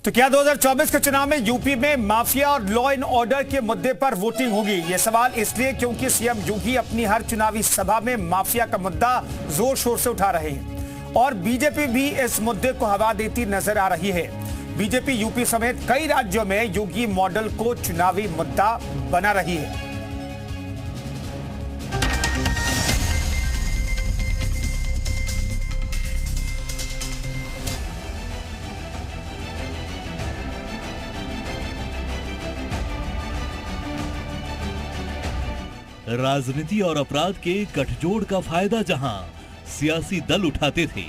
तो क्या 2024 के चुनाव में यूपी में माफिया और लॉ एंड ऑर्डर के मुद्दे पर वोटिंग होगी? ये सवाल इसलिए क्योंकि सीएम योगी अपनी हर चुनावी सभा में माफिया का मुद्दा जोर शोर से उठा रहे हैं और बीजेपी भी इस मुद्दे को हवा देती नजर आ रही है। बीजेपी यूपी समेत कई राज्यों में योगी मॉडल को चुनावी मुद्दा बना रही है। राजनीति और अपराध के गठजोड़ का फायदा जहां सियासी दल उठाते थे,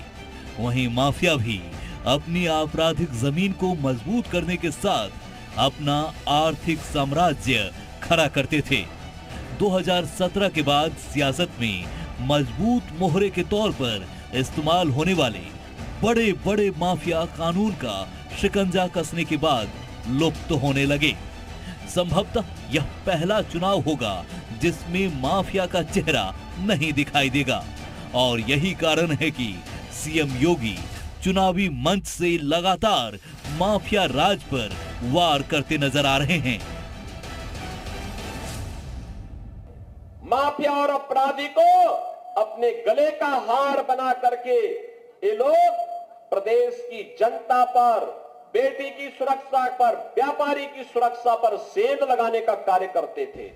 वहीं माफिया भी अपनी आपराधिक जमीन को मजबूत करने के साथ अपना आर्थिक साम्राज्य खड़ा करते थे। 2017 के बाद सियासत में मजबूत मोहरे के तौर पर इस्तेमाल होने वाले बड़े बड़े माफिया कानून का शिकंजा कसने के बाद लुप्त होने लगे। संभवतः यह पहला चुनाव होगा जिसमें माफिया का चेहरा नहीं दिखाई देगा और यही कारण है कि सीएम योगी चुनावी मंच से लगातार माफिया राज पर वार करते नजर आ रहे हैं। माफिया और अपराधी को अपने गले का हार बना करके ये लोग प्रदेश की जनता पर, बेटी की सुरक्षा पर, व्यापारी की सुरक्षा पर सेंध लगाने का कार्य करते थे।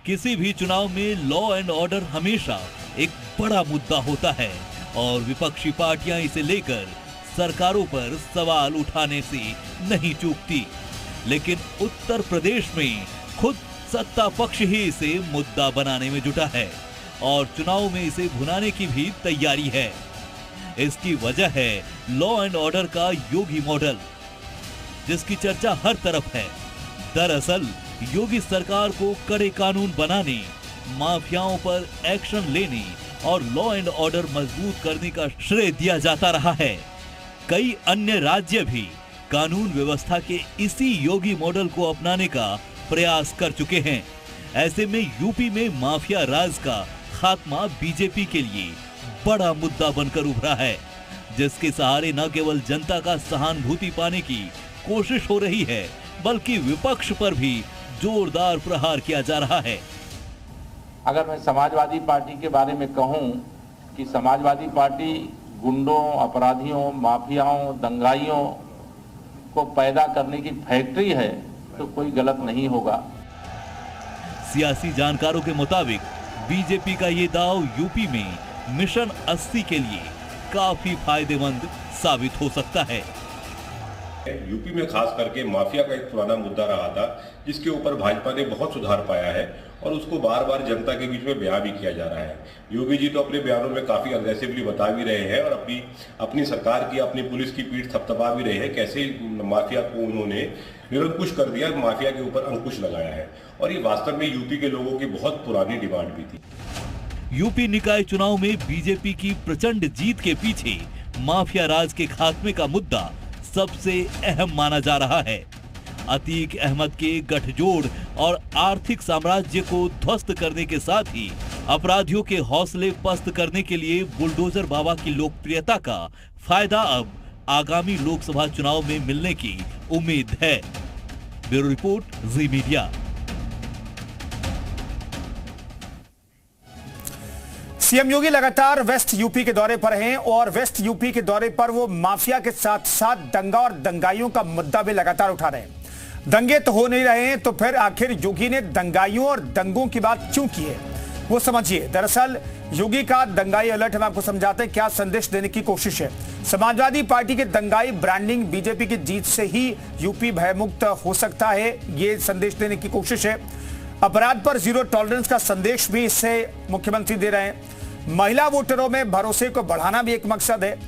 किसी भी चुनाव में लॉ एंड ऑर्डर हमेशा एक बड़ा मुद्दा होता है और विपक्षी पार्टियां इसे लेकर सरकारों पर सवाल उठाने से नहीं चूकती, लेकिन उत्तर प्रदेश में खुद सत्ता पक्ष ही इसे मुद्दा बनाने में जुटा है और चुनाव में इसे भुनाने की भी तैयारी है। इसकी वजह है लॉ एंड ऑर्डर का योगी मॉडल, जिसकी चर्चा हर तरफ है। दरअसल योगी सरकार को कड़े कानून बनाने, माफियाओं पर एक्शन लेने और लॉ एंड ऑर्डर मजबूत करने का श्रेय दिया जाता रहा है। कई अन्य राज्य भी कानून व्यवस्था के इसी योगी मॉडल को अपनाने का प्रयास कर चुके हैं। ऐसे में यूपी में माफिया राज का खात्मा बीजेपी के लिए बड़ा मुद्दा बनकर उभरा है, जिसके सहारे न केवल जनता का सहानुभूति पाने की कोशिश हो रही है, बल्कि विपक्ष पर भी जोरदार प्रहार किया जा रहा है। अगर मैं समाजवादी पार्टी के बारे में कहूं कि समाजवादी पार्टी गुंडों, अपराधियों, माफियाओं, दंगाइयों को पैदा करने की फैक्ट्री है, तो कोई गलत नहीं होगा। सियासी जानकारों के मुताबिक बीजेपी का ये दांव यूपी में मिशन 80 के लिए काफी फायदेमंद साबित हो सकता है। यूपी में खास करके माफिया का एक पुराना मुद्दा रहा था, जिसके ऊपर भाजपा ने बहुत सुधार पाया है और उसको बार बार जनता के बीच में बयां भी किया जा रहा है। योगी जी तो अपने बयानों में काफी अग्रेसिवली बता भी रहे हैं और अपनी सरकार की, अपनी पुलिस की पीठ थपथपा भी रहे हैं, कैसे माफिया को उन्होंने निरंकुश कर दिया, माफिया के ऊपर अंकुश लगाया है। और ये वास्तव में यूपी के लोगों की बहुत पुरानी डिमांड भी थी। यूपी निकाय चुनाव में बीजेपी की प्रचंड जीत के पीछे माफिया राज के खात्मे का मुद्दा सबसे अहम माना जा रहा है। अतीक अहमद के गठजोड़ और आर्थिक साम्राज्य को ध्वस्त करने के साथ ही अपराधियों के हौसले पस्त करने के लिए बुलडोजर बाबा की लोकप्रियता का फायदा अब आगामी लोकसभा चुनाव में मिलने की उम्मीद है। ब्यूरो रिपोर्ट, जी मीडिया। सीएम योगी लगातार वेस्ट यूपी के दौरे पर हैं और वेस्ट यूपी के दौरे पर वो माफिया के साथ साथ दंगा और दंगाइयों का मुद्दा भी लगातार उठा रहे हैं। दंगे तो हो नहीं रहे हैं, तो फिर आखिर योगी ने दंगाइयों और दंगों की बात क्यों की है, वो समझिए। दरअसल योगी का दंगाई अलर्ट हम आपको समझाते हैं क्या संदेश देने की कोशिश है। समाजवादी पार्टी के दंगाई ब्रांडिंग बीजेपी की जीत से ही यूपी भयमुक्त हो सकता है, ये संदेश देने की कोशिश है। अपराध पर जीरो टॉलरेंस का संदेश भी इससे मुख्यमंत्री दे रहे हैं। महिला वोटरों में भरोसे को बढ़ाना भी एक मकसद है।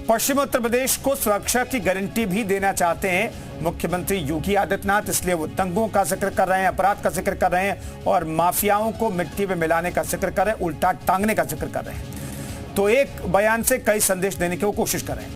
पश्चिम उत्तर प्रदेश को सुरक्षा की गारंटी भी देना चाहते हैं मुख्यमंत्री योगी आदित्यनाथ, इसलिए वो दंगों का जिक्र कर रहे हैं, अपराध का जिक्र कर रहे हैं और माफियाओं को मिट्टी में मिलाने का जिक्र कर रहे हैं, उल्टा टांगने का जिक्र कर रहे हैं। तो एक बयान से कई संदेश देने की वो कोशिश कर रहे हैं।